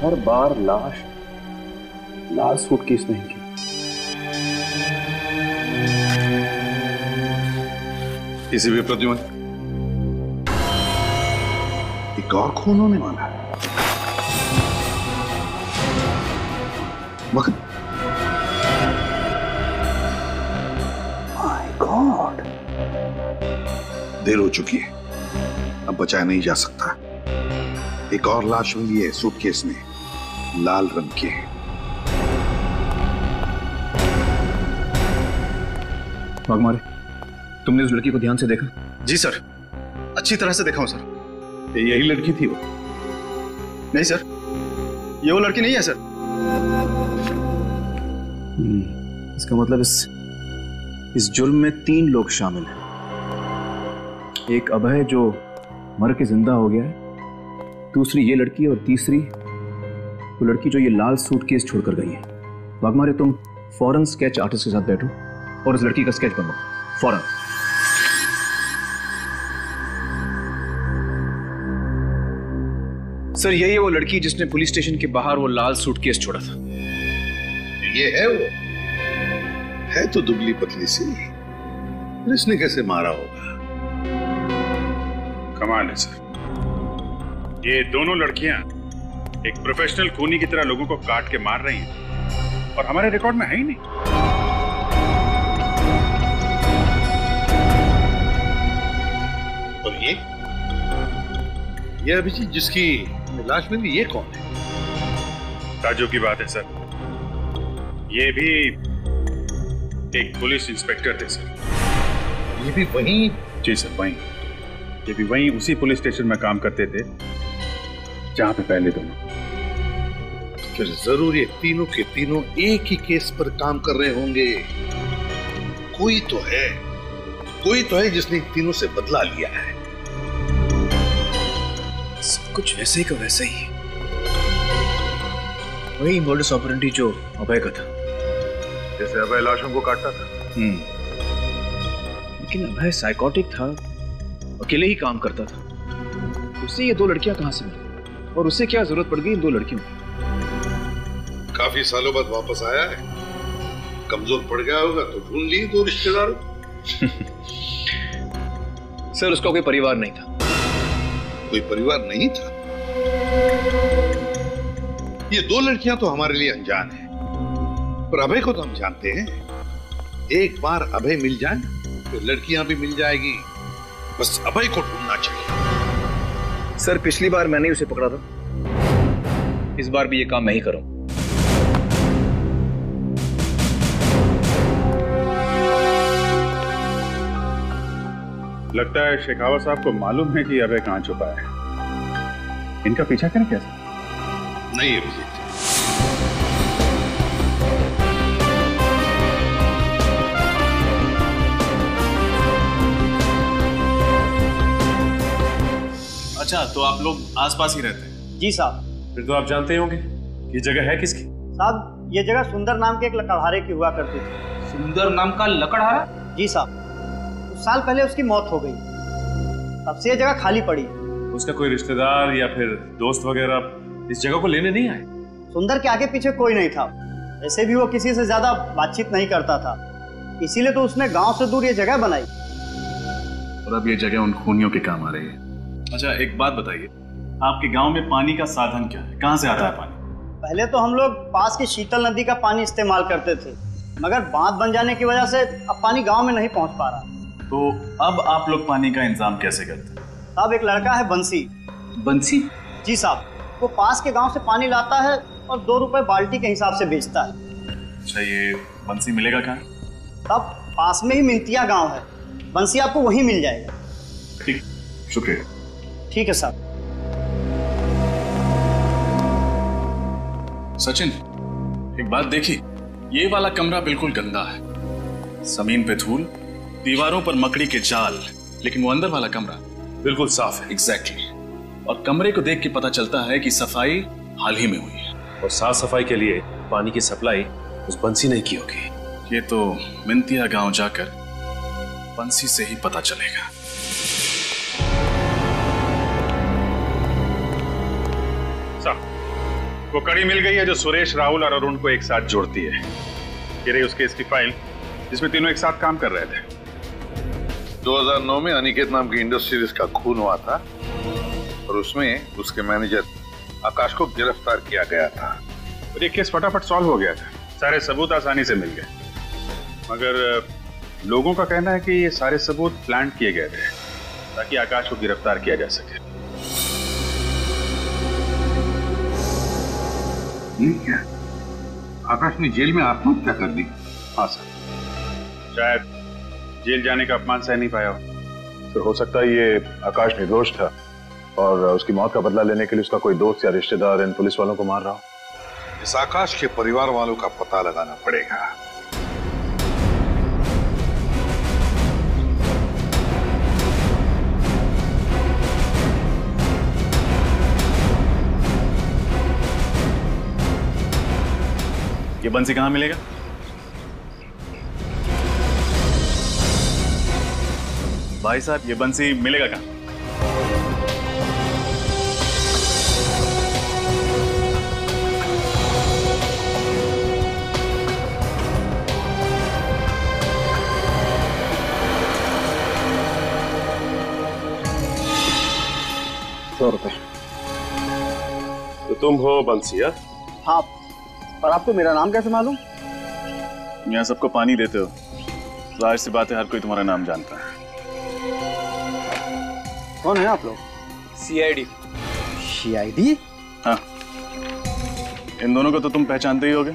हर बार लाश लाल सूटकेस में की। किसी भी प्रद्युमन, एक और खून होने वाला है। वक्त, माय गॉड, देर हो चुकी है, अब बचाया नहीं जा सकता। एक और लाश मिली है सूटकेस में, लाल रंग की है। वाघमारे, तुमने उस लड़की को ध्यान से देखा? जी सर, अच्छी तरह से देखा हूं सर। यही लड़की थी वो? नहीं सर, ये वो लड़की नहीं है सर। इसका मतलब इस जुर्म में 3 लोग शामिल हैं। एक अभय जो मर के जिंदा हो गया है, दूसरी ये लड़की, और तीसरी वो लड़की जो ये लाल सूटकेस छोड़कर गई है। वाघमारे, तुम फौरन स्केच आर्टिस्ट के साथ बैठो और इस लड़की का स्केच बनवाओ फौरन। सर यही है वो लड़की जिसने पुलिस स्टेशन के बाहर वो लाल सूटकेस छोड़ा था। ये है वो? है तो दुबली पतली सी, इसने कैसे मारा होगा? कमाल है सर, ये दोनों लड़कियां एक प्रोफेशनल खूनी की तरह लोगों को काट के मार रही हैं और हमारे रिकॉर्ड में है ही नहीं। और ये अभिजीत जिसकी लाश मिली, ये कौन है? ताज्जुब की बात है सर, ये भी एक पुलिस इंस्पेक्टर थे सर। ये भी वहीं? जी सर, वहीं। ये भी वहीं उसी पुलिस स्टेशन में काम करते थे जहां पे पहले दोनों। फिर जरूर ये तीनों के तीनों एक ही केस पर काम कर रहे होंगे। कोई तो है जिसने इन तीनों से बदला लिया है। सब कुछ वैसे ही का वैसे ही, वही मोडस ऑपरेंडी जो अभय का था। जैसे अभय लाशों को काटता था। लेकिन अभय साइकोटिक था, अकेले ही काम करता था। उससे ये 2 लड़कियां कहां से मिली और उसे क्या जरूरत पड़ गई इन 2 लड़कियों की? काफी सालों बाद वापस आया है, कमजोर पड़ गया होगा तो ढूंढ लिए 2 रिश्तेदारों। सर उसका कोई परिवार नहीं था। कोई परिवार नहीं था? ये 2 लड़कियां तो हमारे लिए अनजान हैं, पर अभय को तो हम जानते हैं। एक बार अभय मिल जाए तो लड़कियां भी मिल जाएगी। बस अभय को ढूंढना चाहिए। सर पिछली बार मैंने ही उसे पकड़ा था, इस बार भी ये काम मैं ही करूं। लगता है शेखावत साहब को मालूम है कि अभय कहां छुपा है। इनका पीछा करें कैसे? नहीं अभिजीत, अच्छा, तो आप लोग आसपास ही रहते हैं? जी साहब। फिर तो आप जानते होंगे ये जगह है किसकी? साहब ये जगह सुंदर नाम के एक लकड़हारे की हुआ करती थी। सुंदर नाम का लकड़हारा? जी साहब, कुछ साल पहले उसकी मौत हो गई, तब से ये जगह खाली पड़ी। उसका कोई रिश्तेदार या फिर दोस्त वगैरह इस जगह को लेने नहीं आए? सुंदर के आगे पीछे कोई नहीं था, वैसे भी वो किसी से ज्यादा बातचीत नहीं करता था, इसीलिए तो उसने गांव से दूर ये जगह बनाई। और अब ये जगह उन खूनियों के काम आ रही है। अच्छा एक बात बताइए, आपके गांव में पानी का साधन क्या है? कहां से आता है पानी? पहले तो हम लोग पास की शीतल नदी का पानी इस्तेमाल करते थे, मगर बांध बन जाने की वजह से अब पानी गांव में नहीं पहुंच पा रहा। तो अब आप लोग पानी का इंतजाम कैसे करते हैं? साहब एक लड़का है बंसी। बंसी? जी साहब, वो पास के गांव से पानी लाता है और 2 रुपए बाल्टी के हिसाब से बेचता है। अच्छा, ये बंसी मिलेगा कहाँ? तब पास में ही मिंतिया गांव है, बंसी आपको वहीं मिल जाएगा। ठीक, शुक्रिया। ठीक है साहब। सचिन एक बात देखी, ये वाला कमरा बिल्कुल गंदा है, जमीन पे धूल, दीवारों पर मकड़ी के जाल, लेकिन वो अंदर वाला कमरा बिल्कुल साफ है। एग्जैक्टली। और कमरे को देख के पता चलता है कि सफाई हाल ही में हुई है, और साफ सफाई के लिए पानी की सप्लाई उस बंसी ने की होगी। ये तो मिंतिया गांव जाकर बंसी से ही पता चलेगा। वो कड़ी मिल गई है जो सुरेश, राहुल और अरुण को एक साथ जोड़ती है। ये रही उस केस की फाइल जिसमें तीनों एक साथ काम कर रहे थे। 2009 में अनिकेत नाम की इंडस्ट्रीज का खून हुआ था और उसमें उसके मैनेजर आकाश को गिरफ्तार किया गया था और ये केस फटाफट सॉल्व हो गया था। सारे सबूत आसानी से मिल गए, मगर लोगों का कहना है कि ये सारे सबूत प्लान किए गए थे ताकि आकाश को गिरफ्तार किया जा सके। ठीक है, आकाश ने जेल में आत्महत्या कर दी। हाँ सर, शायद जेल जाने का अपमान सह नहीं पाया हो। सर हो सकता है ये आकाश निर्दोष था और उसकी मौत का बदला लेने के लिए उसका कोई दोस्त या रिश्तेदार इन पुलिस वालों को मार रहा हो। इस आकाश के परिवार वालों का पता लगाना पड़ेगा। ये बंसी कहाँ मिलेगा? भाई साहब, ये बंसी मिलेगा कहाँ? ₹100। तो तुम हो बंसिया? हाँ, पर आपको मेरा नाम कैसे मालूम? यहाँ सबको पानी देते हो, जाहिर सी बात है हर कोई तुम्हारा नाम जानता है। कौन है आप लोग? CID। CID? हाँ, इन दोनों को तो तुम पहचानते ही होगे।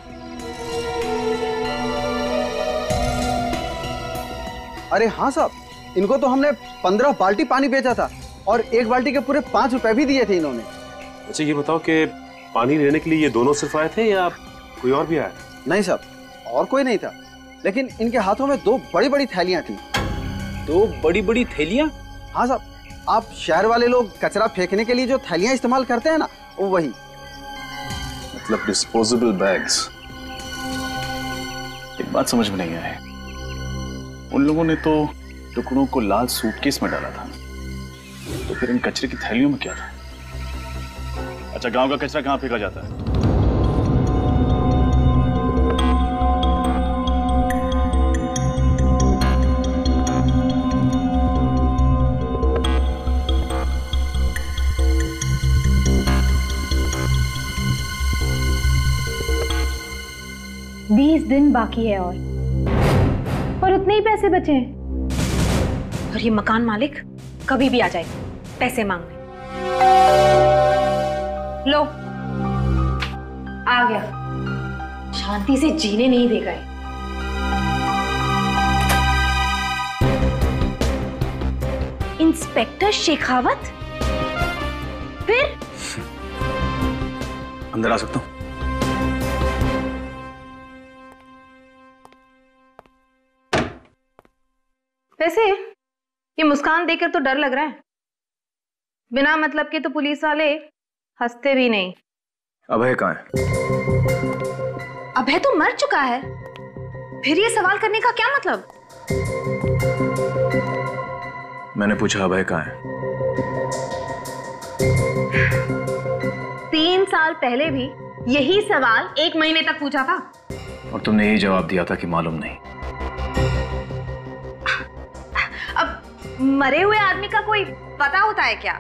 अरे हाँ साहब, इनको तो हमने 15 बाल्टी पानी बेचा था और एक बाल्टी के पूरे 5 रुपए भी दिए थे इन्होंने। अच्छा ये बताओ कि पानी लेने के लिए ये दोनों सिर्फ आए थे या कोई और भी आया? नहीं साहब, और कोई नहीं था, लेकिन इनके हाथों में 2 बड़ी-बड़ी थैलियां थी। 2 बड़ी-बड़ी थैलियां? हाँ साहब, आप शहर वाले लोग कचरा फेंकने के लिए जो थैलियां इस्तेमाल करते हैं ना, वो वही। मतलब डिस्पोजेबल बैग्स। एक बात समझ में नहीं आई, उन लोगों ने तो टुकड़ों को लाल सूटकेस में डाला था, तो फिर इन कचरे की थैलियों में क्या था? अच्छा, गांव का कचरा कहाँ फेंका जाता है? बीस दिन बाकी है और उतने ही पैसे बचे हैं। और ये मकान मालिक कभी भी आ जाए पैसे मांगने। लो, आ गया, शांति से जीने नहीं देगा। इंस्पेक्टर शेखावत? फिर अंदर आ सकता हूं? वैसे ये मुस्कान देखकर तो डर लग रहा है। बिना मतलब के तो पुलिस वाले हंसते भी नहीं। अभय कहाँ है? अभय तो मर चुका है, फिर ये सवाल करने का क्या मतलब? मैंने पूछा अभय कहाँ है? 3 साल पहले भी यही सवाल 1 महीने तक पूछा था और तुमने यही जवाब दिया था कि मालूम नहीं। अब मरे हुए आदमी का कोई पता होता है क्या?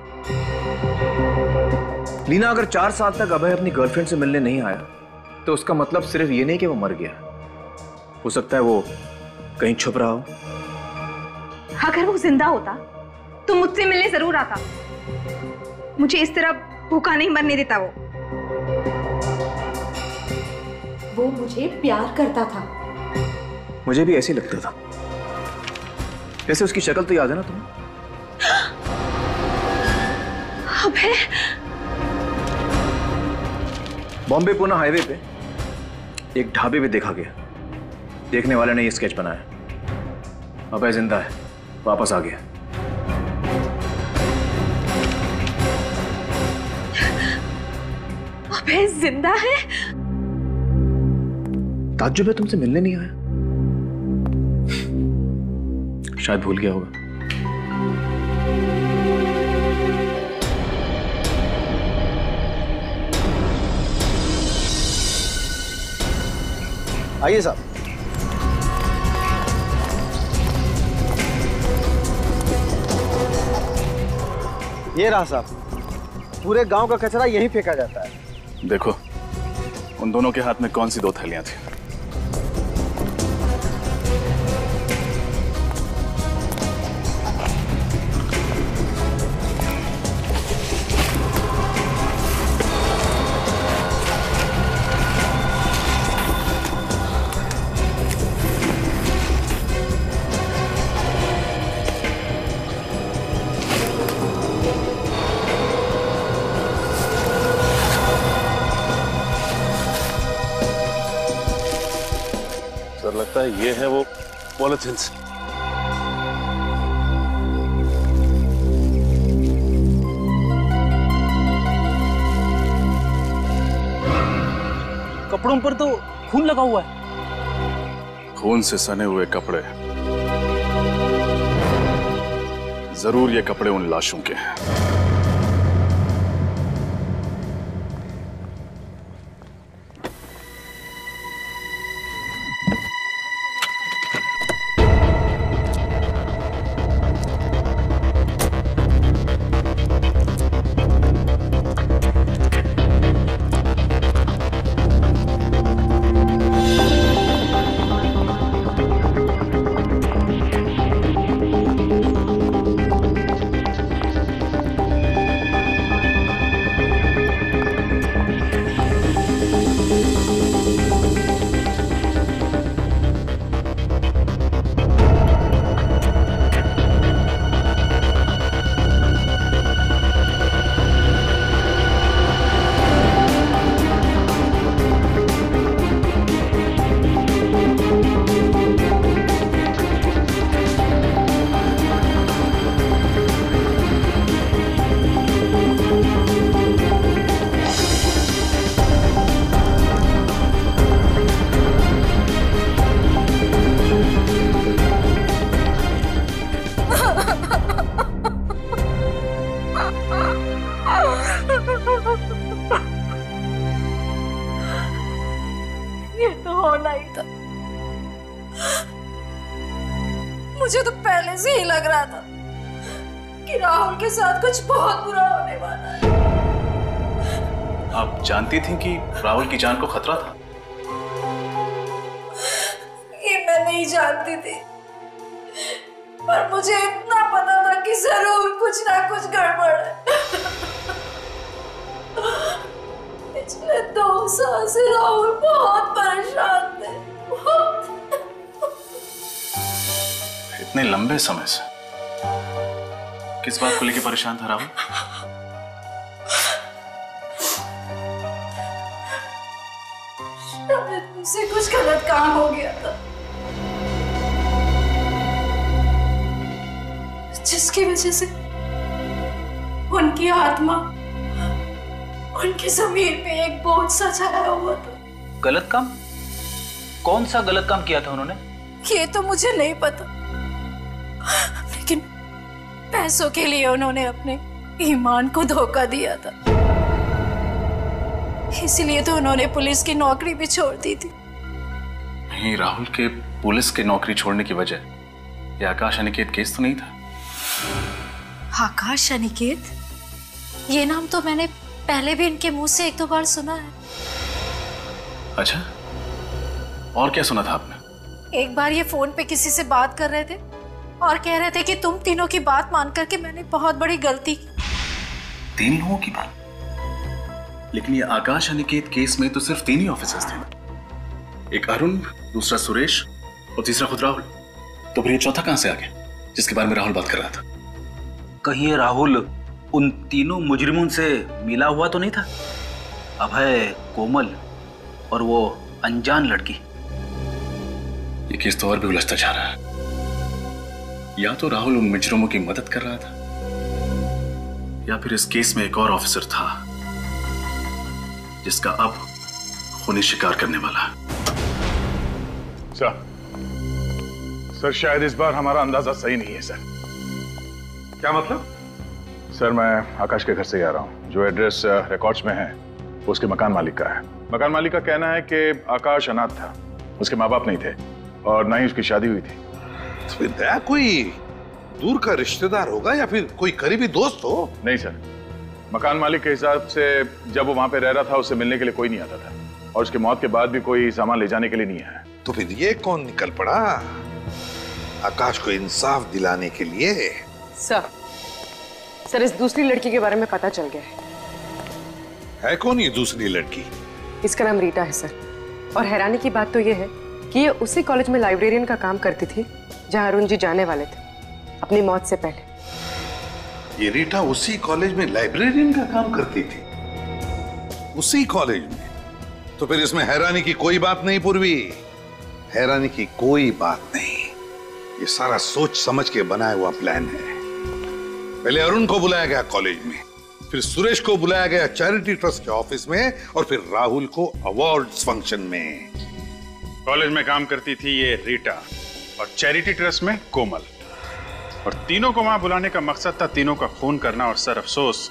लीना, अगर 4 साल तक अभय अपनी गर्लफ्रेंड से मिलने नहीं आया तो उसका मतलब सिर्फ ये नहीं कि वो मर गया, हो सकता है वो कहीं छुप रहा हो। अगर वो जिंदा होता तो मुझसे मिलने जरूर आता। मुझे इस तरह भूखा नहीं मरने देता। वो मुझे प्यार करता था। मुझे भी ऐसे ही लगता था। वैसे उसकी शक्ल तो याद है ना तुम्हें? अबे, बॉम्बे पुणे हाईवे पे एक ढाबे पे देखा गया। देखने वाले ने ये स्केच बनाया। अभय जिंदा है, वापस आ गया। अभय जिंदा है? ताज्जुब है तुमसे मिलने नहीं आया। शायद भूल गया होगा। आइए साहब। ये रहा साहब, पूरे गांव का कचरा यहीं फेंका जाता है। देखो उन दोनों के हाथ में कौन सी 2 थैलियां थी? लगता है ये है वो पॉलिथिन्स। कपड़ों पर तो खून लगा हुआ है। खून से सने हुए कपड़े, जरूर ये कपड़े उन लाशों के हैं। मुझे तो पहले से ही लग रहा था कि राहुल के साथ कुछ बहुत बुरा होने वाला है। आप जानती थी कि राहुल की जान को खतरा था? ये मैं नहीं जानती थी, पर मुझे इतना पता था कि जरूर कुछ ना कुछ गड़बड़ है। पिछले 2 साल से राहुल बहुत परेशान थे। इतने लंबे समय से किस बात को लेकर परेशान था राहुल? शायद मुझसे कुछ गलत काम हो गया था, जिसकी वजह से उनकी आत्मा उनके जमीन पे एक बोझ सा छाया हुआ था। गलत काम? कौन सा गलत काम किया था उन्होंने? ये तो मुझे नहीं पता, लेकिन पैसों के लिए उन्होंने अपने ईमान को धोखा दिया था। इसलिए तो उन्होंने पुलिस की नौकरी भी छोड़ दी थी। नहीं, राहुल के पुलिस की नौकरी छोड़ने की वजह ये आकाश अनिकेत केस तो नहीं था? आकाश अनिकेत? ये नाम तो मैंने पहले भी इनके मुंह से 1-2 बार सुना है। अच्छा, और क्या सुना था आपने? एक बार ये फोन पे किसी से बात कर रहे थे और कह रहे थे कि तुम तीनों की बात मान करके मैंने बहुत बड़ी गलती की। 3 लोगों की बात? लेकिन ये आकाश अनिकेत केस में तो सिर्फ 3 ही ऑफिसर्स थे, एक अरुण, दूसरा सुरेश और तीसरा खुद राहुल। तो फिर ये चौथा कहां से आ गया जिसके बारे में राहुल बात कर रहा था? कहीं ये राहुल उन तीनों मुजरिमों से मिला हुआ तो नहीं था? अभय, कोमल और वो अनजान लड़की। ये केस तो और भी उलझता जा रहा है। या तो राहुल उन मुजरिमों की मदद कर रहा था, या फिर इस केस में एक और ऑफिसर था जिसका अब खूनी शिकार करने वाला है। सर शायद इस बार हमारा अंदाजा सही नहीं है सर। क्या मतलब? सर मैं आकाश के घर से आ रहा हूँ। जो एड्रेस रिकॉर्ड्स में है वो उसके मकान मालिक का है। मकान मालिक का कहना है कि आकाश अनाथ था उसके माँ बाप नहीं थे और ना ही उसकी शादी हुई थी। तो फिर दया कोई दूर का रिश्तेदार होगा या फिर कोई करीबी दोस्त हो? नहीं सर, मकान मालिक के हिसाब से जब वो वहां पे रह रहा था उससे मिलने के लिए कोई नहीं आता था और उसकी मौत के बाद भी कोई सामान ले जाने के लिए नहीं आया। तो फिर ये कौन निकल पड़ा आकाश को इंसाफ दिलाने के लिए? सर इस दूसरी लड़की के बारे में पता चल गया है कौन ये दूसरी लड़की? इसका नाम रीटा है सर। और हैरानी की बात तो ये है कि ये उसी कॉलेज में लाइब्रेरियन का काम करती थी जहां अरुण जी जाने वाले थे अपनी मौत से पहले। ये रीटा उसी कॉलेज में लाइब्रेरियन का काम करती थी? उसी कॉलेज में? तो फिर इसमें हैरानी की कोई बात नहीं पूर्वी, हैरानी की कोई बात नहीं। ये सारा सोच समझ के बनाया हुआ प्लान है। पहले अरुण को बुलाया गया कॉलेज में, फिर सुरेश को बुलाया गया चैरिटी ट्रस्ट के ऑफिस में और फिर राहुल को अवार्ड्स फंक्शन में। कॉलेज में काम करती थी ये रीटा और चैरिटी ट्रस्ट में कोमल, और तीनों को वहां बुलाने का मकसद था तीनों का खून करना। और सर अफसोस,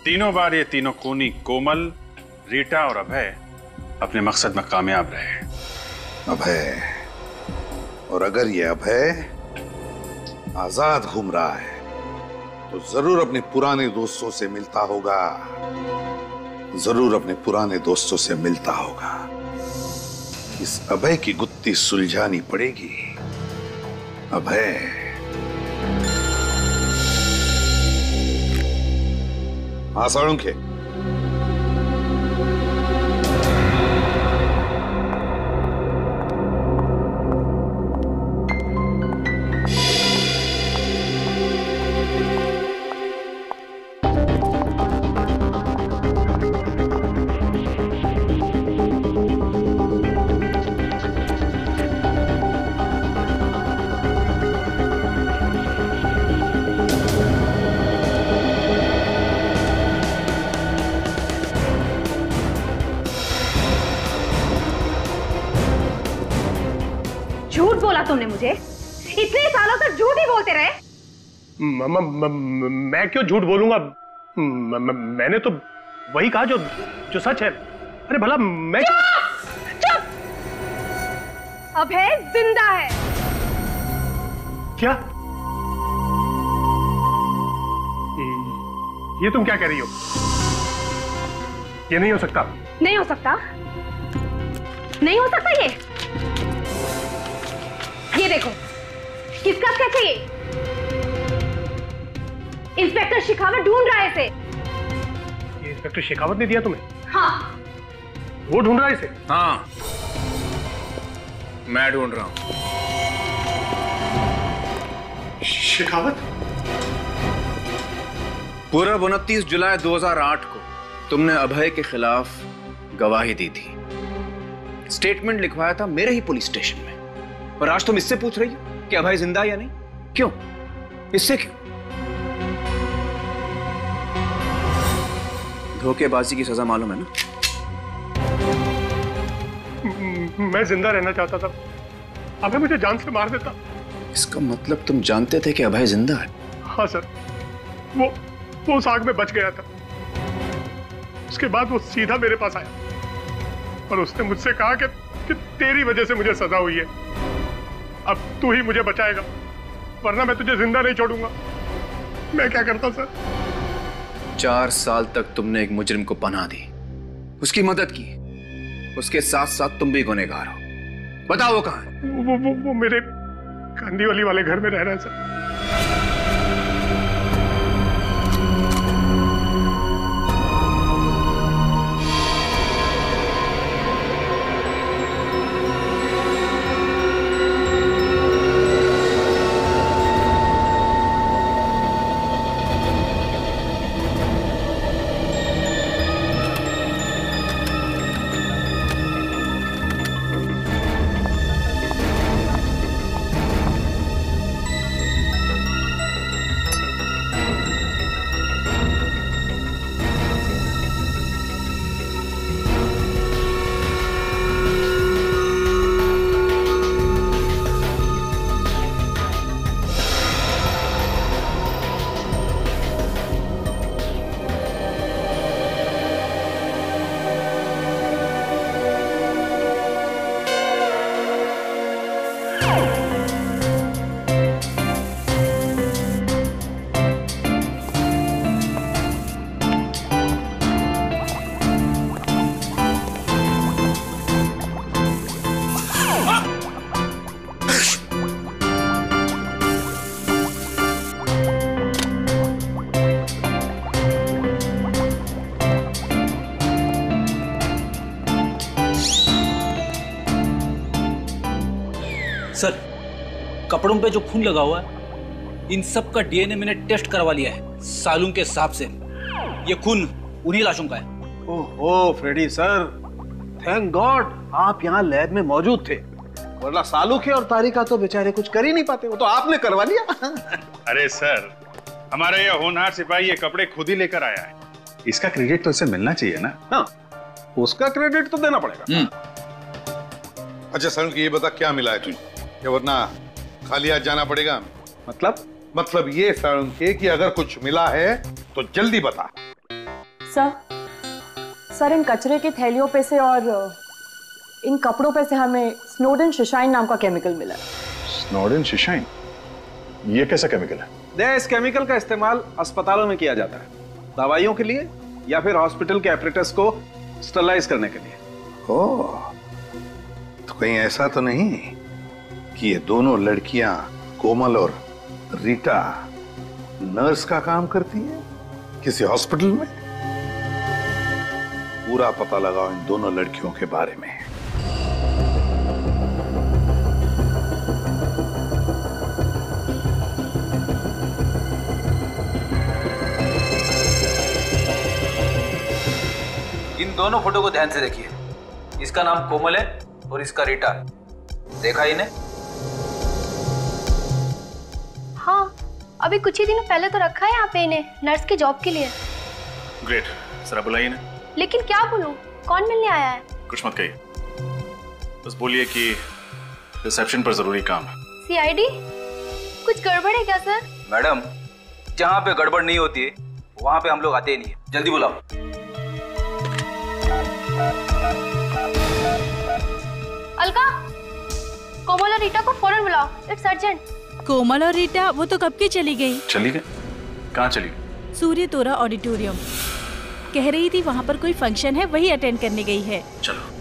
तीनों बार ये तीनों खूनी कोमल, रीटा और अभय अपने मकसद में कामयाब रहे। अभय, और अगर ये अभय आजाद घूम रहा है तो जरूर अपने पुराने दोस्तों से मिलता होगा, जरूर अपने पुराने दोस्तों से मिलता होगा। इस अभय की गुत्थी सुलझानी पड़ेगी। अभय, हाँ साळुंखे, तुमने मुझे इतने सालों तक झूठ ही बोलते रहे। मैं क्यों झूठ बोलूंगा? मैंने तो वही कहा जो सच है। अरे भला मैं चुप! अभय जिंदा है। क्या? ये तुम क्या कह रही हो? ये नहीं हो सकता। नहीं हो सकता? नहीं हो सकता ये देखो, किसका स्केच है ये? इंस्पेक्टर शेखावत ढूंढ रहा है इसे। ये इंस्पेक्टर शेखावत ने दिया तुम्हें? हाँ। वो ढूंढ रहा है इसे? हाँ, मैं ढूंढ रहा हूं। शेखावत? पूर्व 29 जुलाई 2008 को तुमने अभय के खिलाफ गवाही दी थी, स्टेटमेंट लिखवाया था मेरे ही पुलिस स्टेशन में, और आज तुम इससे पूछ रही हो कि अभय जिंदा या नहीं? क्यों? इससे क्यों? धोखेबाजी की सजा मालूम है ना? मैं जिंदा रहना चाहता था, अभय मुझे जान से मार देता। इसका मतलब तुम जानते थे कि अभय जिंदा है? हाँ सर, वो उस आग में बच गया था। उसके बाद वो सीधा मेरे पास आया और उसने मुझसे कहा कि तेरी वजह से मुझे सजा हुई है, अब तू ही मुझे बचाएगा, वरना मैं तुझे जिंदा नहीं छोड़ूंगा। मैं क्या करता सर? 4 साल तक तुमने एक मुजरिम को पनाह दी, उसकी मदद की, उसके साथ साथ तुम भी गुनहगार हो। बताओ वो कहां है? वो मेरे कांदीवली वाले घर में रह रहा है सर। सर, कपड़ों पे जो खून लगा हुआ है, इन सब का डीएनए मैंने टेस्ट करवा लिया है सालून के हिसाब से। ये खून उन्हीं लाशों का है। ओहो फ्रेडी सर, थैंक गॉड आप यहाँ लैब में मौजूद थे, वरना सालू के और तारिका तो बेचारे कुछ कर ही नहीं पाते, वो तो आपने करवा लिया। अरे सर, हमारा ये होनहार सिपाही ये कपड़े खुद ही लेकर आया है, इसका क्रेडिट तो इसे मिलना चाहिए ना। हाँ, उसका क्रेडिट तो देना पड़ेगा। अच्छा सालू की ये बता क्या मिला है तुझे, वरना खाली हाथ जाना पड़ेगा। मतलब ये सालू के कि अगर कुछ मिला है तो जल्दी बता। सर इन कचरे की थैलियों पे से और इन कपड़ों पे से हमें स्नोडेन शिशाइन नाम का केमिकल मिला। स्नोडेन शिशाइन? ये कैसा केमिकल है? इस केमिकल का इस्तेमाल अस्पतालों में किया जाता है, दवाइयों के लिए या फिर हॉस्पिटल के एपरेटस को स्टरलाइज करने के लिए। ओह, तो कहीं ऐसा तो नहीं कि ये दोनों लड़कियां कोमल और रीटा नर्स का काम करती है किसी हॉस्पिटल में? पूरा पता लगाओ इन दोनों लड़कियों के बारे में। इन दोनों फोटो को ध्यान से देखिए। इसका नाम कोमल है और इसका रीटा। देखा इन्हें? हाँ, अभी कुछ ही दिनों पहले तो रखा है यहाँ पे इन्हें नर्स की जॉब के लिए। ग्रेट, जरा बुलाइए ना। लेकिन क्या बोलूं, कौन मिलने आया है? कुछ मत कहिए, बस बोलिए कि रिसेप्शन पर जरूरी काम है। सीआईडी? कुछ गड़बड़ है क्या सर? मैडम, जहाँ पे गड़बड़ नहीं होती है वहाँ पे हम लोग आते ही नहीं है। जल्दी बुलाओ। अलका, कोमल और रीटा को फौरन बुलाओ, इट्स अर्जेंट। कोमल और रीटा वो तो कब की चली गई। चली गई? कहाँ चली गई? सूर्य तोरा ऑडिटोरियम। कह रही थी वहाँ पर कोई फंक्शन है, वही अटेंड करने गई है। चलो।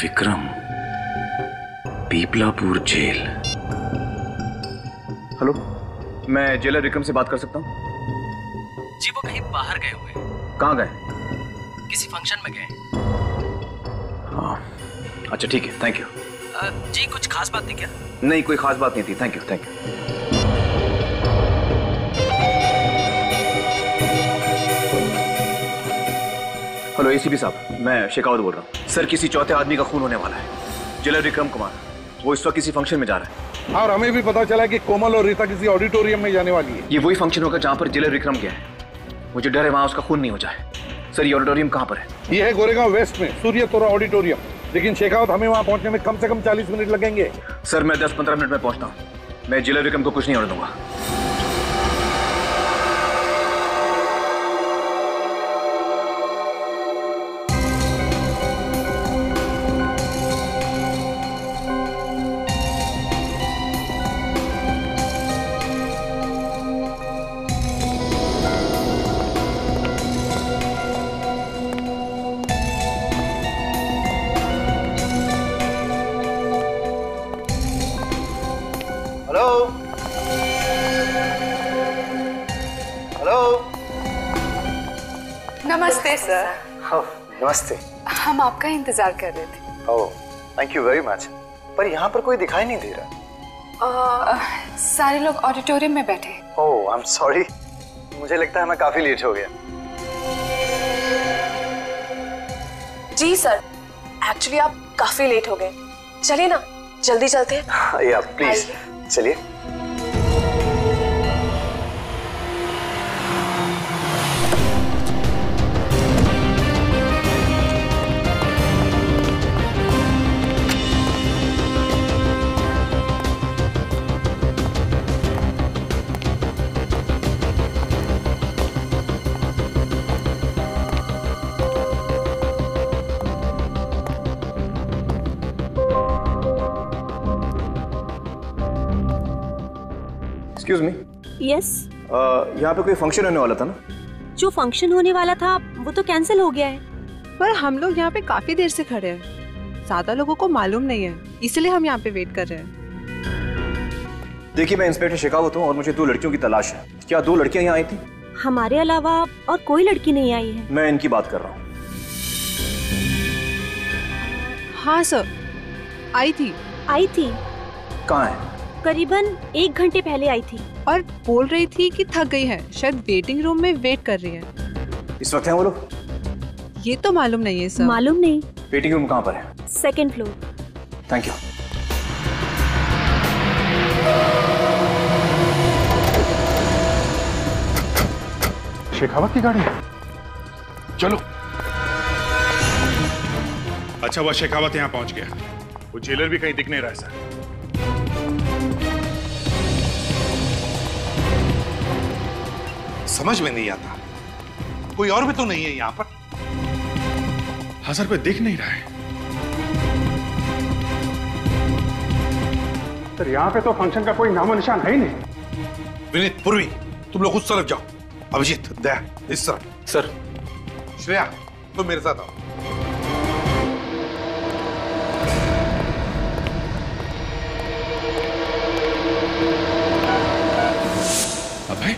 विक्रम, पीपलापुर जेल। हेलो, मैं जेलर विक्रम से बात कर सकता हूँ? जी वो कहीं बाहर गए हुए। कहाँ गए? किसी फंक्शन में गए। हाँ, अच्छा ठीक है, थैंक यू। जी कुछ खास बात थी क्या? नहीं, कोई खास बात नहीं थी, thank you thank you. Hello ACP साहब, मैं शेखावत बोल रहा हूँ। सर, किसी चौथे आदमी का खून होने वाला है। जेलर विक्रम कुमार, वो इस वक्त किसी फंक्शन में जा रहा है। और हमें भी पता चला कि कोमल और रीता किसी ऑडिटोरियम में जाने वाली है। ये वही फंक्शन होगा जहाँ पर जेलर विक्रम गया है। मुझे डर है वहाँ उसका खून नहीं हो जाए। सर, ये ऑडिटोरियम कहाँ पर है? ये है गोरेगांव वेस्ट में सूर्य तोरा ऑडिटोरियम। लेकिन शेखावत, हमें वहाँ पहुँचने में कम से कम 40 मिनट लगेंगे। सर, मैं 10-15 मिनट में पहुँचता हूँ। मैं जेलर विक्रम को कुछ नहीं होने दूंगा। हेलो, नमस्ते सर। नमस्ते। हम आपका इंतजार कर रहे थे। ओह, थैंक यू वेरी मच। पर यहाँ पर कोई दिखाई नहीं दे रहा। सारे लोग ऑडिटोरियम में बैठे। ओह, आई एम सॉरी। मुझे लगता है मैं काफी लेट हो गया। जी सर, एक्चुअली आप काफी लेट हो गए। चलिए ना, जल्दी चलते हैं। या प्लीज चलिए। Excuse me. यस। यहाँ पे कोई फंक्शन होने वाला था ना? जो फंक्शन होने वाला था वो तो कैंसिल हो गया है। पर हम लोग यहाँ पे काफी देर से खड़े हैं, ज्यादा लोगों को मालूम नहीं है, इसलिए हम यहाँ पे वेट कर रहे हैं। देखिए, मैं इंस्पेक्टर शेखावत हूँ और मुझे 2 लड़कियों की तलाश है। क्या 2 लड़कियाँ यहाँ आई थी? हमारे अलावा और कोई लड़की नहीं आई है। मैं इनकी बात कर रहा हूँ। हाँ सर, आई थी। कहाँ है? करीबन 1 घंटे पहले आई थी और बोल रही थी कि थक गई है, शायद वेटिंग रूम में वेट कर रही है। इस वक्त है वो लोग? ये तो मालूम नहीं है सर। मालूम नहीं। वेटिंग रूम कहाँ पर है? 2nd floor. Thank you. Shekhawat की गाड़ी? चलो। अच्छा हुआ शेखावत यहाँ पहुंच गया। वो जेलर भी कहीं दिख नहीं रहा सर। समझ में नहीं आता, कोई और भी तो नहीं है यहाँ पर? हाँ सर, कोई दिख नहीं रहा है। सर यहाँ पे तो फंक्शन का कोई नामो निशान है ही नहीं। विनीत, पूर्वी, तुम लोग उस तरफ जाओ। अभिजीत, दया, इस तरफ। सर। श्रेया, तुम मेरे साथ आओ। अभय?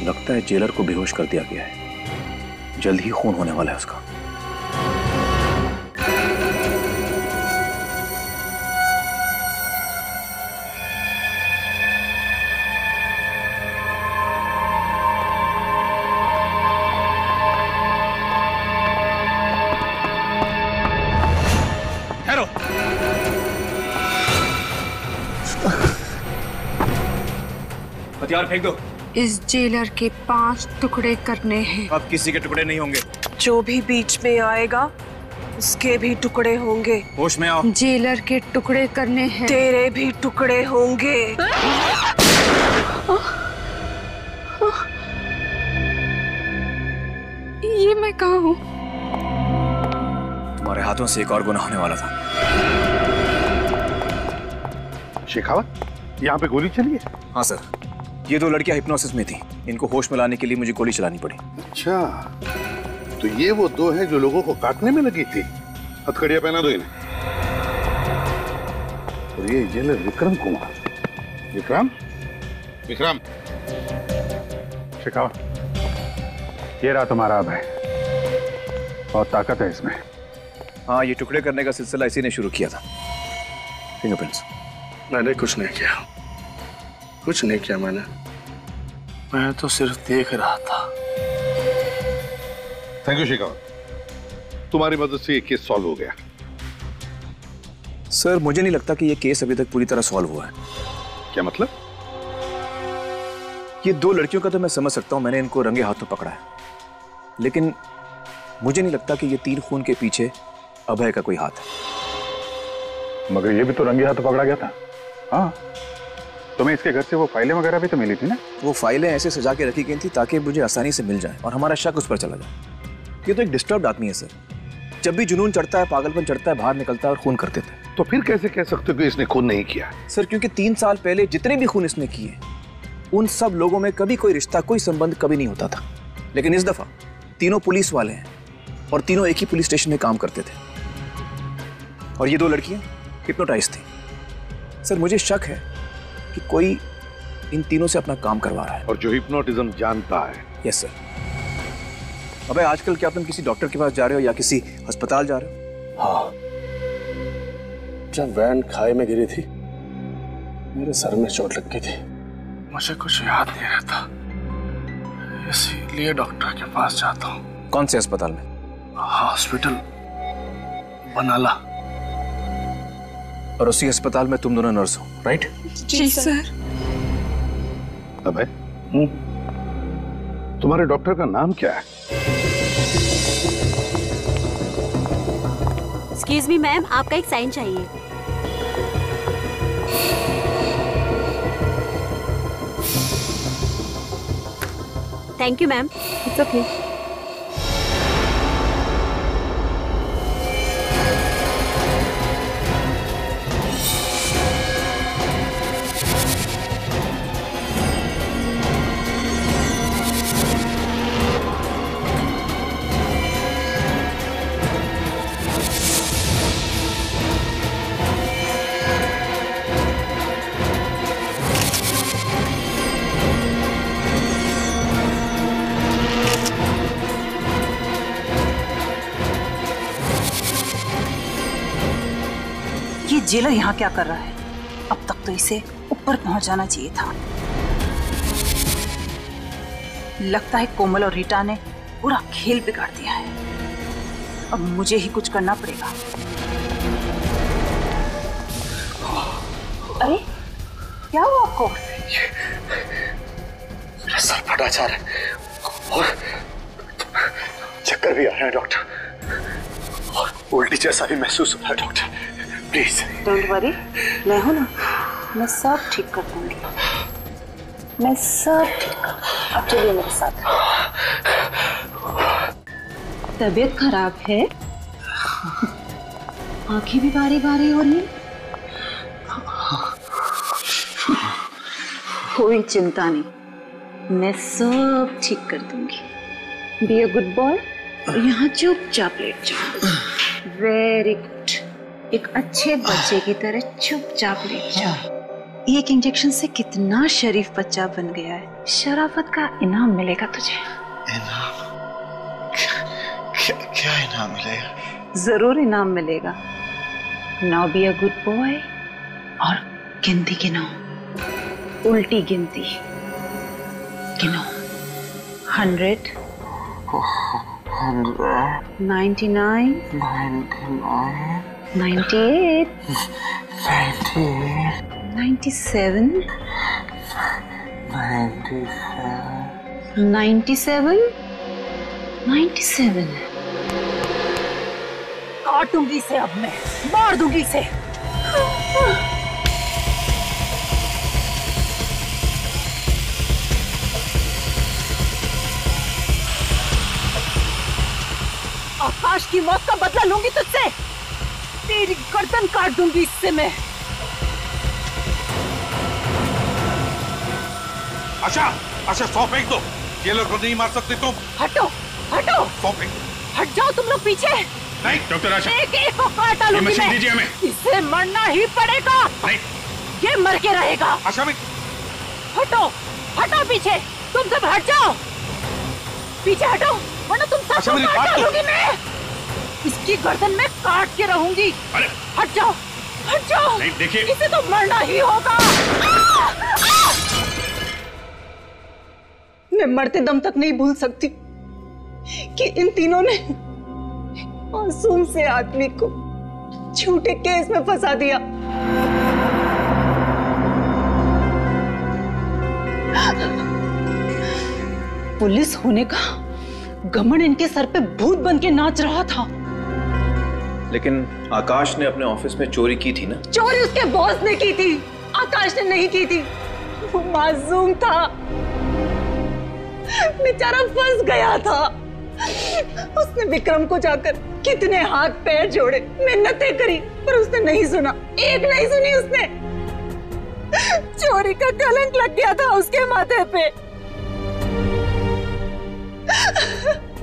लगता है जेलर को बेहोश कर दिया गया है। जल्द ही खून होने वाला है उसका। ठहरो। हथियार फेंक दो। इस जेलर के 5 टुकड़े करने हैं। अब किसी के टुकड़े नहीं होंगे। जो भी बीच में आएगा उसके भी टुकड़े होंगे। होश में आओ। जेलर के टुकड़े करने हैं। तेरे भी टुकड़े होंगे। ये मैं कहाँ हूँ? तुम्हारे हाथों से एक और गुनाह होने वाला था। शेखावत, यहाँ पे गोली चली है? हाँ सर, ये 2 लड़कियां हिप्नोसिस में थी। इनको होश में लाने के लिए मुझे गोली चलानी पड़ी। अच्छा, तो ये वो 2 हैं जो लोगों को काटने में लगी थी। हथकड़ियां पहना दो इन्हें। और ये जेलर विक्रम कुमार। विक्रम? विक्रम? शेखावत, ये रहा तुम्हारा अभय। बहुत ताकत है इसमें। हाँ, ये टुकड़े करने का सिलसिला इसी ने शुरू किया था। फिंगरप्रिंट्स? मैंने कुछ नहीं किया, कुछ नहीं किया मैंने। मैं तो सिर्फ देख रहा था। थैंक यू शेखावत, तुम्हारी मदद से ये केस सॉल्व हो गया। सर मुझे नहीं लगता कि ये केस अभी तक पूरी तरह सॉल्व हुआ है। क्या मतलब? ये 2 लड़कियों का तो मैं समझ सकता हूं, मैंने इनको रंगे हाथों पकड़ा है, लेकिन मुझे नहीं लगता कि ये 3 खून के पीछे अभय का कोई हाथ है। मगर ये भी तो रंगे हाथों पकड़ा गया था। हाँ, तुम्हें इसके घर से वो फाइलें वगैरह भी तो मिली थी ना? वो फाइलें ऐसे सजा के रखी गई थी ताकि मुझे आसानी से मिल जाए और हमारा शक उस पर चला जाए। ये तो एक डिस्टर्ब्ड आदमी है सर, जब भी जुनून चढ़ता है, पागलपन चढ़ता है, बाहर निकलता है और खून कर देता है। तो फिर कैसे कह सकते हो कि इसने खून नहीं किया? सर क्योंकि 3 साल पहले जितने भी खून इसने किए उन सब लोगों में कभी कोई रिश्ता, कोई संबंध कभी नहीं होता था, लेकिन इस दफा तीनों पुलिस वाले हैं और तीनों एक ही पुलिस स्टेशन में काम करते थे और ये 2 लड़कियां हिप्नोटाइज थी। सर मुझे शक है कि कोई इन तीनों से अपना काम करवा रहा है। और जो हिप्नोटिज्म जानता है। Yes sir. अबे आजकल क्या तुम किसी डॉक्टर के पास जा रहे हो या किसी अस्पताल जा रहे हो? हाँ, जब वैन खाई में गिरी थी मेरे सर में चोट लग गई थी, मुझे कुछ याद नहीं रहता, इसीलिए डॉक्टर के पास जाता हूँ। कौन से अस्पताल में? हॉस्पिटल बनाला। और उसी अस्पताल में तुम दोनों नर्स हो, राइट? जी सर। अबे तुम्हारे डॉक्टर का नाम क्या है? एक्सक्यूज मी मैम, आपका एक साइन चाहिए। Thank you ma'am. It's okay. Jailer यहाँ क्या कर रहा है? अब तक तो इसे ऊपर पहुंच जाना चाहिए था। लगता है कोमल और रीटा ने पूरा खेल बिगाड़ दिया है। अब मुझे ही कुछ करना पड़ेगा। अरे क्या हुआ आपको? मेरा सर फटा जा रहा है और चक्कर भी आ रहा है डॉक्टर, और उल्टी जैसा भी महसूस हो रहा है डॉक्टर। प्लीज डोंट वरी, मैं हूं ना, मैं सब ठीक कर दूंगी, मैं सब ठीक कर। अब चलिए मेरे साथ। तबीयत खराब है, आंखें भी बारी बारी हो रही है। कोई चिंता नहीं, मैं सब ठीक कर दूंगी। बी अ गुड बॉय, यहाँ चुपचाप लेट जाओ। वेरी गुड, एक अच्छे बच्चे की तरह चुपचाप लेट जाओ। एक इंजेक्शन से कितना शरीफ बच्चा बन गया है। शराफत का इनाम मिलेगा तुझे। इनाम? क्या इनाम मिलेगा? जरूर इनाम मिलेगा। Now be a good boy और गिनती गिनो, उल्टी गिनती गिनो। 100 99 98 97 97 काट दूंगी इसे, अब मैं मार दूंगी इसे। आकाश की मौत का बदला लूंगी तुझसे, तेरी गर्दन काट दूंगी इससे मैं। आशा, आशा 100 फेंक दो, ये लोग को नहीं मार सकते तुम। हटो हटो, 100 फेंक। हट जाओ तुम लोग पीछे। नहीं डॉक्टर आशा, एक एक को काट डालूंगी मैं। दीजिए हमें। इसे मरना ही पड़ेगा। नहीं, ये मर के रहेगा। आशा में हटो हटो पीछे, तुम सब हट जाओ, पीछे हटो, वरना तुम सब को काट डालूंगी मैं। इसकी गर्दन में काट के रहूंगी। अरे हट जाओ हट जाओ। नहीं देखिए, इसे तो मरना ही होगा। मैं मरते दम तक नहीं भूल सकती कि इन तीनों ने मासूम से आदमी को झूठे केस में फंसा दिया। पुलिस होने का घमंड इनके सर पे भूत बन के नाच रहा था। लेकिन आकाश ने अपने ऑफिस में चोरी की थी ना? चोरी उसके बॉस ने की थी, आकाश ने नहीं की थी। वो मासूम था, बेचारा फंस गया था। उसने विक्रम को जाकर कितने हाथ पैर जोड़े, मिन्नतें करी, पर उसने नहीं सुना, एक नहीं सुनी उसने। चोरी का कलंक लग गया था उसके माथे पे।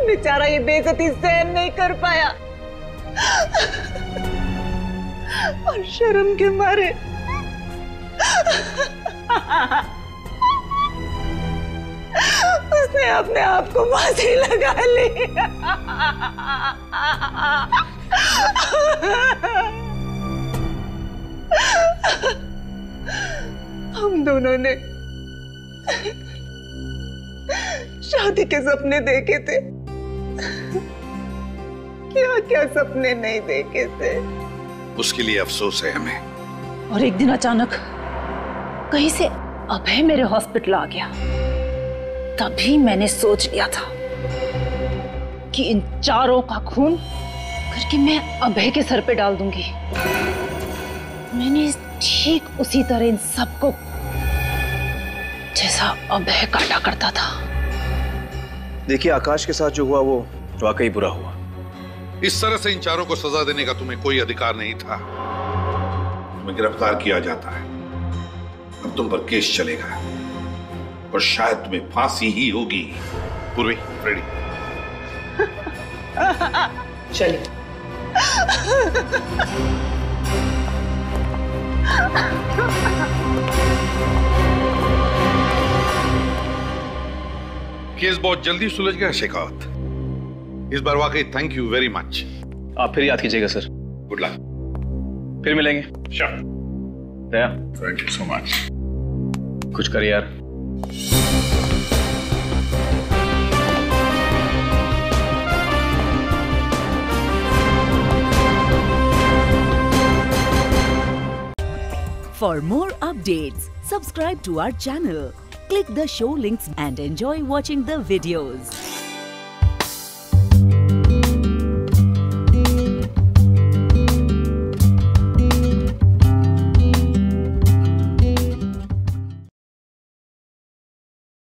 बेचारा ये बेइज्जती सहन नहीं कर पाया और शर्म के मारे उसने अपने आप को फांसी लगा ली। हम दोनों ने शादी के सपने देखे थे, क्या क्या सपने नहीं देखे थे। उसके लिए अफसोस है हमें। और एक दिन अचानक कहीं से अभय मेरे हॉस्पिटल आ गया। तभी मैंने सोच लिया था कि इन चारों का खून करके मैं अभय के सर पे डाल दूंगी। मैंने ठीक उसी तरह इन सबको जैसा अभय काटा करता था। देखिए, आकाश के साथ जो हुआ वो वाकई बुरा हुआ। इस तरह से इन चारों को सजा देने का तुम्हें कोई अधिकार नहीं था। तुम्हें गिरफ्तार किया जाता है, अब तुम पर केस चलेगा और शायद तुम्हें फांसी ही होगी। पूर्वी, रेडी? चलिए। केस बहुत जल्दी सुलझ गया शेखावत। इस बार वाकई थैंक यू वेरी मच। आप फिर याद कीजिएगा सर। Good luck. फिर मिलेंगे। Sure. Daya, thank you so much. कुछ कर यार। For more updates, subscribe to our channel, click the show links and enjoy watching the videos.